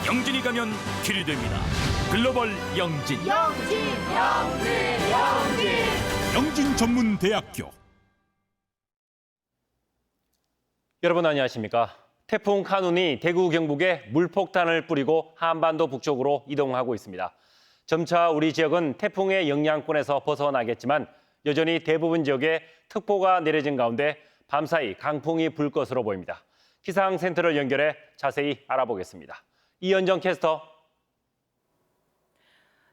영진이 가면 길이 됩니다. 글로벌 영진. 영진 전문대학교. 여러분 안녕하십니까? 태풍 카눈이 대구 경북에 물폭탄을 뿌리고 한반도 북쪽으로 이동하고 있습니다. 점차 우리 지역은 태풍의 영향권에서 벗어나겠지만 여전히 대부분 지역에 특보가 내려진 가운데 밤사이 강풍이 불 것으로 보입니다. 기상센터를 연결해 자세히 알아보겠습니다. 이현정 캐스터.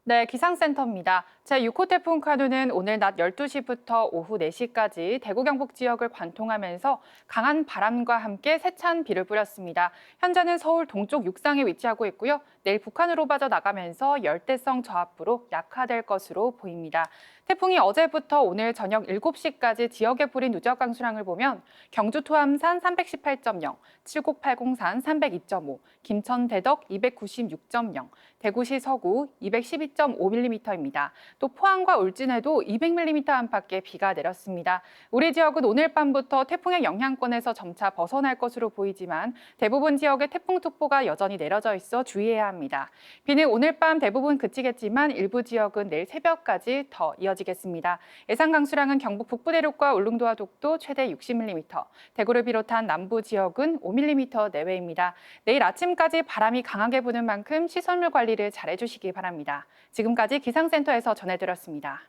네, 기상센터입니다. 제6호 태풍 카눈은 오늘 낮 12시부터 오후 4시까지 대구 경북 지역을 관통하면서 강한 바람과 함께 세찬 비를 뿌렸습니다. 현재는 서울 동쪽 육상에 위치하고 있고요. 내일 북한으로 빠져나가면서 열대성 저압부로 약화될 것으로 보입니다. 태풍이 어제부터 오늘 저녁 7시까지 지역에 뿌린 누적 강수량을 보면 경주 토암산 318.0, 칠곡팔공산 302.5, 김천 대덕 296.0, 대구시 서구 212.5mm입니다. 또 포항과 울진에도 200mm 안팎의 비가 내렸습니다. 우리 지역은 오늘 밤부터 태풍의 영향권에서 점차 벗어날 것으로 보이지만 대부분 지역에 태풍특보가 여전히 내려져 있어 주의해야 합니다. 비는 오늘 밤 대부분 그치겠지만 일부 지역은 내일 새벽까지 더 이어지겠습니다. 예상 강수량은 경북 북부 대륙과 울릉도와 독도 최대 60mm, 대구를 비롯한 남부 지역은 5mm 내외입니다. 내일 아침까지 바람이 강하게 부는 만큼 시설물 관리를 잘해주시기 바랍니다. 지금까지 기상센터에서 전해드렸습니다.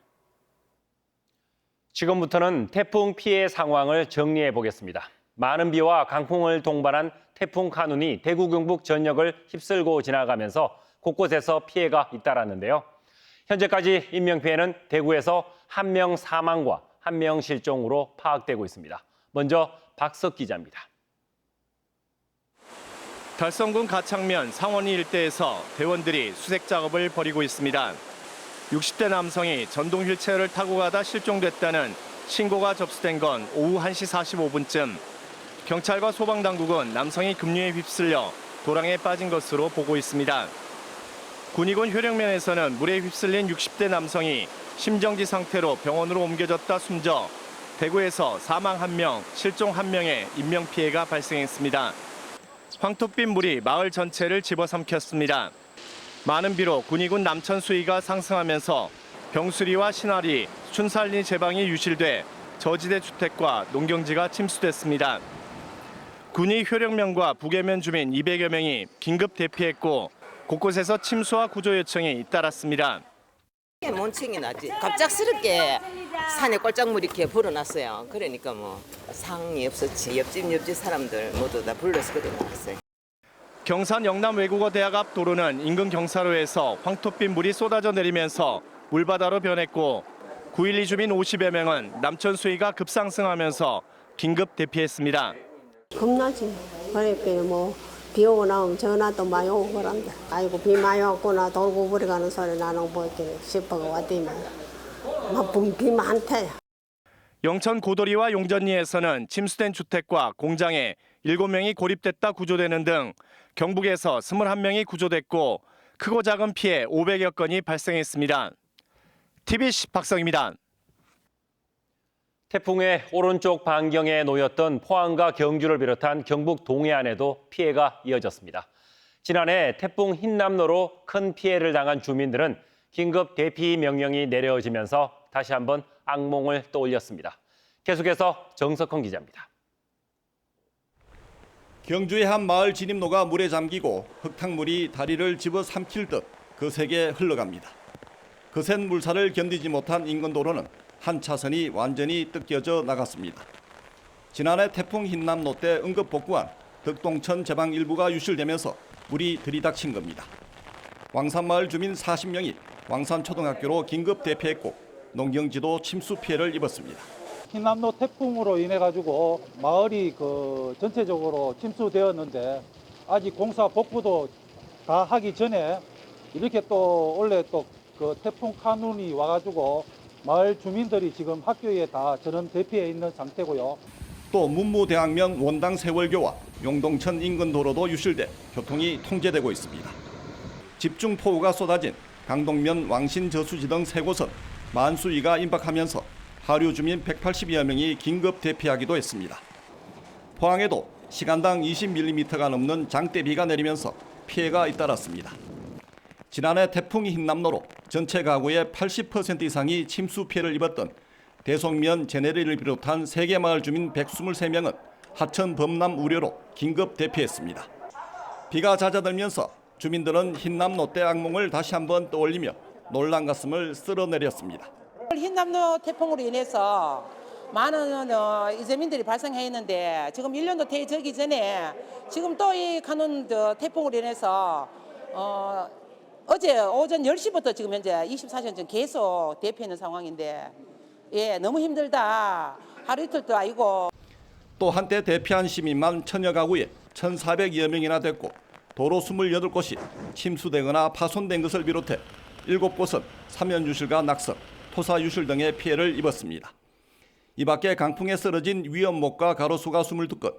지금부터는 태풍 피해 상황을 정리해 보겠습니다. 많은 비와 강풍을 동반한 태풍 카눈이 대구 경북 전역을 휩쓸고 지나가면서 곳곳에서 피해가 잇따랐는데요. 현재까지 인명피해는 대구에서 1명 사망과 1명 실종으로 파악되고 있습니다. 먼저 박석 기자입니다. 달성군 가창면 상원리 일대에서 대원들이 수색 작업을 벌이고 있습니다. 60대 남성이 전동 휠체어를 타고 가다 실종됐다는 신고가 접수된 건 오후 1시 45분쯤. 경찰과 소방당국은 남성이 급류에 휩쓸려 도랑에 빠진 것으로 보고 있습니다. 군위군 효령면에서는 물에 휩쓸린 60대 남성이 심정지 상태로 병원으로 옮겨졌다 숨져 대구에서 사망 1명, 실종 1명의 인명피해가 발생했습니다. 황토빛 물이 마을 전체를 집어삼켰습니다. 많은 비로 군위군 남천 수위가 상승하면서 병수리와 신화리, 춘살리 제방이 유실돼 저지대 주택과 농경지가 침수됐습니다. 군위 효령면과 북해면 주민 200여 명이 긴급 대피했고 곳곳에서 침수와 구조 요청이 잇따랐습니다. mon층이 나지. 갑작스럽게 산에 꼴짝물이 이렇게 불어났어요. 그러니까 상이 없었지. 옆집 사람들 모두 다 불러서 그래 나왔어요. 경산 영남 외국어 대학 앞 도로는 인근 경사로에서 황토빛 물이 쏟아져 내리면서 물바다로 변했고 912 주민 50여 명은 남천 수위가 급상승하면서 긴급 대피했습니다. 겁나지. 그러니까 비 오고 나오면 전화도 많이 오고 그런데 아이고 비 많이 왔구나 돌고 버리 가는 소리 나는 뭐 이렇게 싶어가 왔더니 나쁜 비 많대. 영천 고도리와 용전리에서는 침수된 주택과 공장에 7명이 고립됐다 구조되는 등 경북에서 21명이 구조됐고 크고 작은 피해 500여 건이 발생했습니다. TBC 박성입니다. 태풍의 오른쪽 반경에 놓였던 포항과 경주를 비롯한 경북 동해안에도 피해가 이어졌습니다. 지난해 태풍 흰남노로 큰 피해를 당한 주민들은 긴급 대피 명령이 내려지면서 다시 한번 악몽을 떠올렸습니다. 계속해서 정석헌 기자입니다. 경주의 한 마을 진입로가 물에 잠기고 흙탕물이 다리를 집어삼킬 듯 거세게 흘러갑니다. 거센 물살을 견디지 못한 인근 도로는 한 차선이 완전히 뜯겨져 나갔습니다. 지난해 태풍 흰남노 때 응급 복구한 덕동천 제방 일부가 유실되면서 물이 들이닥친 겁니다. 왕산마을 주민 40명이 왕산초등학교로 긴급 대피했고 농경지도 침수 피해를 입었습니다. 흰남노 태풍으로 인해 가지고 마을이 전체적으로 침수되었는데 아직 공사 복구도 다 하기 전에 이렇게 또 원래 또 그 태풍 카눈이 와가지고 마을 주민들이 지금 학교에 다 전원 대피해 있는 상태고요. 또 문무대학면 원당 세월교와 용동천 인근 도로도 유실돼 교통이 통제되고 있습니다. 집중폭우가 쏟아진 강동면 왕신저수지 등 세 곳은 만수위가 임박하면서 하류 주민 180여 명이 긴급 대피하기도 했습니다. 포항에도 시간당 20mm가 넘는 장대비가 내리면서 피해가 잇따랐습니다. 지난해 태풍 흰남노로 전체 가구의 80% 이상이 침수 피해를 입었던 대송면 제네리를 비롯한 3개 마을 주민 123명은 하천 범람 우려로 긴급 대피했습니다. 비가 잦아들면서 주민들은 흰남노 때 악몽을 다시 한번 떠올리며 놀란 가슴을 쓸어내렸습니다. 흰남노 태풍으로 인해서 많은 이재민들이 발생했는데 지금 1년도 되기 전에 지금 또 이 카눈 태풍으로 인해서 어제 오전 10시부터 지금 현재 24시간 계속 대피하는 상황인데 너무 힘들다. 하루 이틀도 아니고. 또 한때 대피한 시민만 1000여 가구에 1,400여 명이나 됐고 도로 28곳이 침수되거나 파손된 것을 비롯해 7곳은 사면유실과 낙석, 토사유실 등의 피해를 입었습니다. 이 밖에 강풍에 쓰러진 위험목과 가로수가 22건,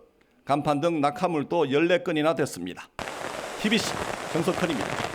간판 등 낙하물도 14건이나 됐습니다. TBC 정석헌입니다.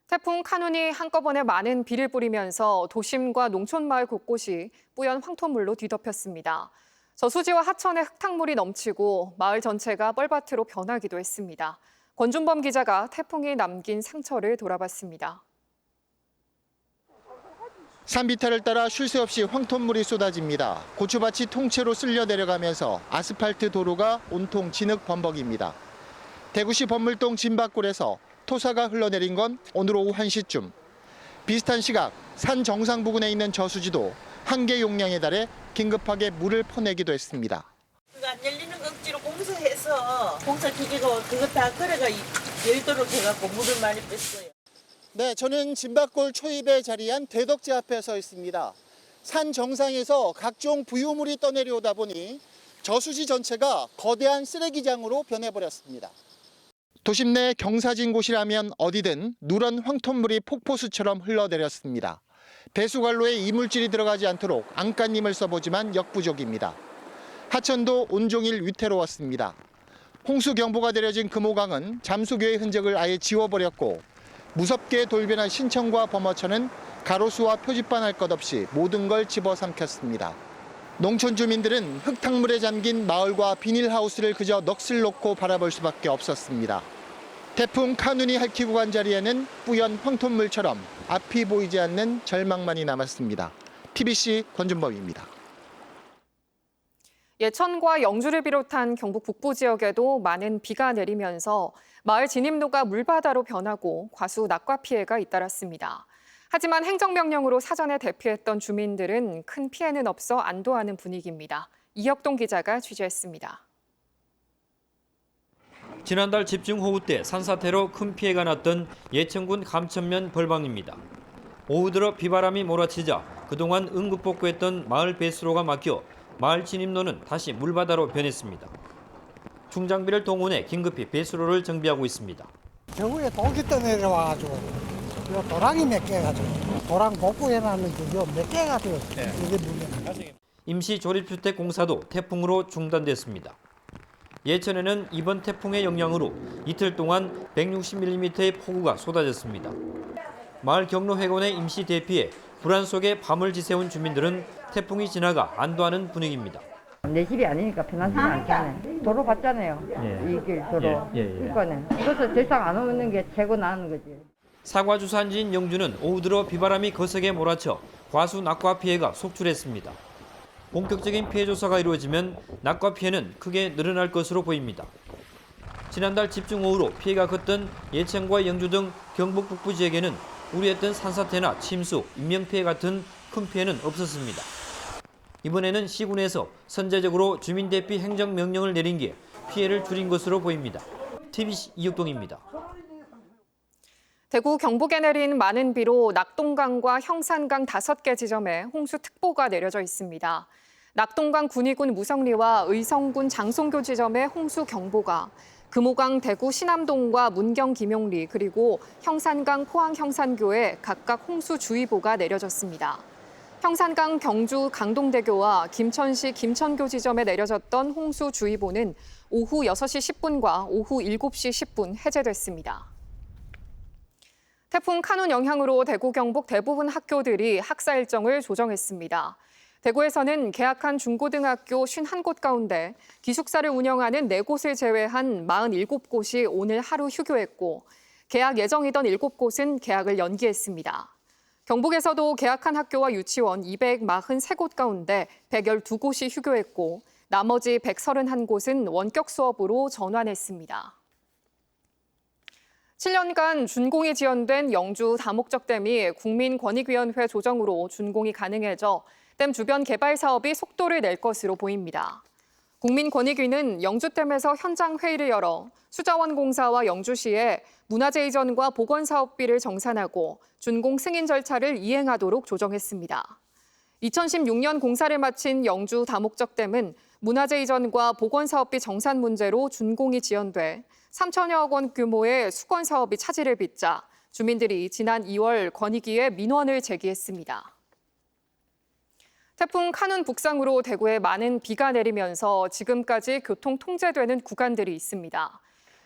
태풍 카눈이 한꺼번에 많은 비를 뿌리면서 도심과 농촌 마을 곳곳이 뿌연 황토물로 뒤덮였습니다. 저수지와 하천에 흙탕물이 넘치고 마을 전체가 뻘밭으로 변하기도 했습니다. 권준범 기자가 태풍이 남긴 상처를 돌아봤습니다. 산비탈을 따라 쉴 새 없이 황토물이 쏟아집니다. 고추밭이 통째로 쓸려 내려가면서 아스팔트 도로가 온통 진흙 범벅입니다. 대구시 범물동 진박골에서 토사가 흘러내린 건 오늘 오후 1시쯤. 비슷한 시각 산 정상 부근에 있는 저수지도 한계 용량에 달해 긴급하게 물을 퍼내기도 했습니다. 안 열리는 거 억지로 공사해서 공사기계가 그거 다 끌어가 열도록 해갖고 물을 많이 뺐어요. 네, 저는 진박골 초입에 자리한 대덕제 앞에 서 있습니다. 산 정상에서 각종 부유물이 떠내려오다 보니 저수지 전체가 거대한 쓰레기장으로 변해버렸습니다. 도심 내 경사진 곳이라면 어디든 누런 황토물이 폭포수처럼 흘러내렸습니다. 배수관로에 이물질이 들어가지 않도록 안간힘을 써보지만 역부족입니다. 하천도 온종일 위태로웠습니다. 홍수경보가 내려진 금호강은 잠수교의 흔적을 아예 지워버렸고 무섭게 돌변한 신천과 범어천은 가로수와 표지판 할 것 없이 모든 걸 집어삼켰습니다. 농촌 주민들은 흙탕물에 잠긴 마을과 비닐하우스를 그저 넋을 놓고 바라볼 수밖에 없었습니다. 태풍 카눈이 핥히고 간 자리에는 뿌연 황토물처럼 앞이 보이지 않는 절망만이 남았습니다. TBC 권준범입니다. 예천과 영주를 비롯한 경북 북부 지역에도 많은 비가 내리면서 마을 진입로가 물바다로 변하고 과수 낙과 피해가 잇따랐습니다. 하지만 행정명령으로 사전에 대피했던 주민들은 큰 피해는 없어 안도하는 분위기입니다. 이혁동 기자가 취재했습니다. 지난달 집중호우 때 산사태로 큰 피해가 났던 예천군 감천면 벌방입니다. 오후 들어 비바람이 몰아치자 그동안 응급복구했던 마을 배수로가 막혀 마을 진입로는 다시 물바다로 변했습니다. 중장비를 동원해 긴급히 배수로를 정비하고 있습니다. 저구에 독이 떠내려와가지고 도랑이 몇 개가지고 도랑 복구해놨는데 몇 개가 돼요. 이게 문제입니다. 임시 조립주택 공사도 태풍으로 중단됐습니다. 예천에는 이번 태풍의 영향으로 이틀 동안 160mm의 폭우가 쏟아졌습니다. 마을 경로회관에 임시 대피해 불안 속에 밤을 지새운 주민들은 태풍이 지나가 안도하는 분위기입니다. 내 집이 아니니까 편하지 않잖아요. 도로 봤잖아요. 이 길 도로. 이거는 그래서 더 이상 안 오는 게 최고 나은 거지. 사과주산지인 영주는 오후 들어 비바람이 거세게 몰아쳐 과수 낙과 피해가 속출했습니다. 본격적인 피해 조사가 이루어지면 낙과 피해는 크게 늘어날 것으로 보입니다. 지난달 집중호우로 피해가 컸던 예천과 영주 등 경북 북부 지역에는 우려했던 산사태나 침수, 인명피해 같은 큰 피해는 없었습니다. 이번에는 시군에서 선제적으로 주민 대피 행정명령을 내린 게 피해를 줄인 것으로 보입니다. TBC 이육동입니다. 대구 경북에 내린 많은 비로 낙동강과 형산강 5개 지점에 홍수특보가 내려져 있습니다. 낙동강 군위군 무성리와 의성군 장송교 지점에 홍수경보가, 금호강 대구 신암동과 문경 김용리 그리고 형산강 포항 형산교에 각각 홍수주의보가 내려졌습니다. 형산강 경주 강동대교와 김천시 김천교 지점에 내려졌던 홍수주의보는 오후 6시 10분과 오후 7시 10분 해제됐습니다. 태풍 카눈 영향으로 대구 경북 대부분 학교들이 학사 일정을 조정했습니다. 대구에서는 개학한 중고등학교 51곳 가운데 기숙사를 운영하는 4곳을 제외한 47곳이 오늘 하루 휴교했고, 개학 예정이던 7곳은 개학을 연기했습니다. 경북에서도 개학한 학교와 유치원 243곳 가운데 112곳이 휴교했고, 나머지 131곳은 원격 수업으로 전환했습니다. 7년간 준공이 지연된 영주 다목적댐이 국민권익위원회 조정으로 준공이 가능해져 댐 주변 개발 사업이 속도를 낼 것으로 보입니다. 국민권익위는 영주댐에서 현장 회의를 열어 수자원공사와 영주시에 문화재 이전과 복원 사업비를 정산하고 준공 승인 절차를 이행하도록 조정했습니다. 2016년 공사를 마친 영주 다목적댐은 문화재 이전과 복원 사업비 정산 문제로 준공이 지연돼 3천여억 원 규모의 수건 사업이 차질을 빚자 주민들이 지난 2월 권익위에 민원을 제기했습니다. 태풍 카눈 북상으로 대구에 많은 비가 내리면서 지금까지 교통 통제되는 구간들이 있습니다.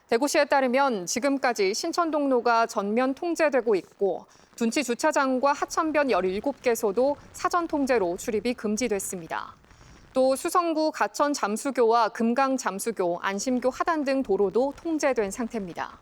대구시에 따르면 지금까지 신천동로가 전면 통제되고 있고, 둔치 주차장과 하천변 17개소도 사전 통제로 출입이 금지됐습니다. 또 수성구 가천 잠수교와 금강 잠수교, 안심교 하단 등 도로도 통제된 상태입니다.